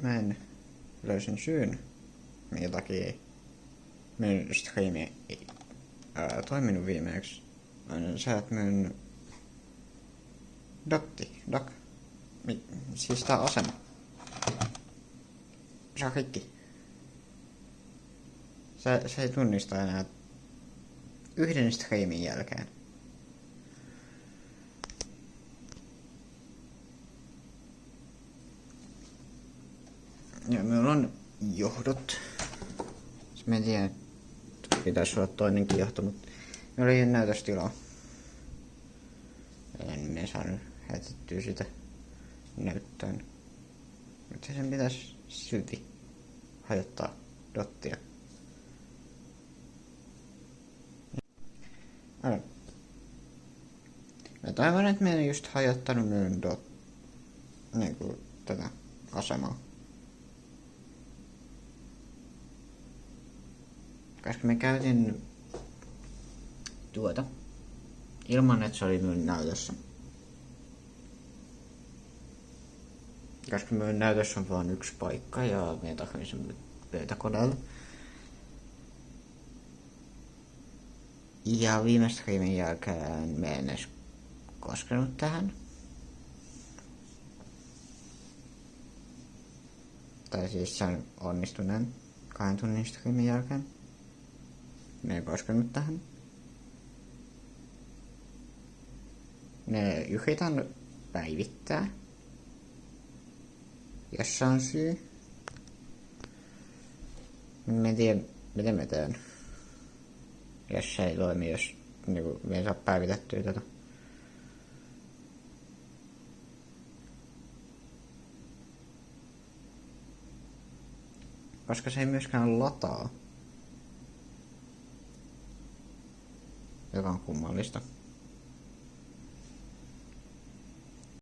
mä en löysin syyn, minkä takia minun striimi ei toiminut viimeksi. Sä et minun dock, siis tää asema. Se on rikki. Se ei tunnista enää yhden striimin jälkeen. Ja meillä on johdot. Mä en tiedä, että pitäisi olla toinenkin johto, mutta meillä ei ole näytöstilaa. En me saanut heitettyä sitä näyttöön. Mutta sen pitäisi silti hajottaa dottia. Mä toivon, että mä en just hajottanut minun niinku tätä asemaa. Koska mä käytin tuota ilman, että se oli minun näytössä. Koska minun näytössä on vain yksi paikka ja minä takoin sen pöytäkoneella. Ja viime striimin jälkeen mä en edes koskenut tähän. Tai siis sen onnistuneen 2 tunnin striimin jälkeen. Mä en koskenut tähän. Ne yritän päivittää. Jos se on syy. Mä en tiedä, miten mä teen. Jos se ei toimi, jos niinku, me ei saa päivitettyä tätä. Koska se ei myöskään lataa. Joka on kummallista.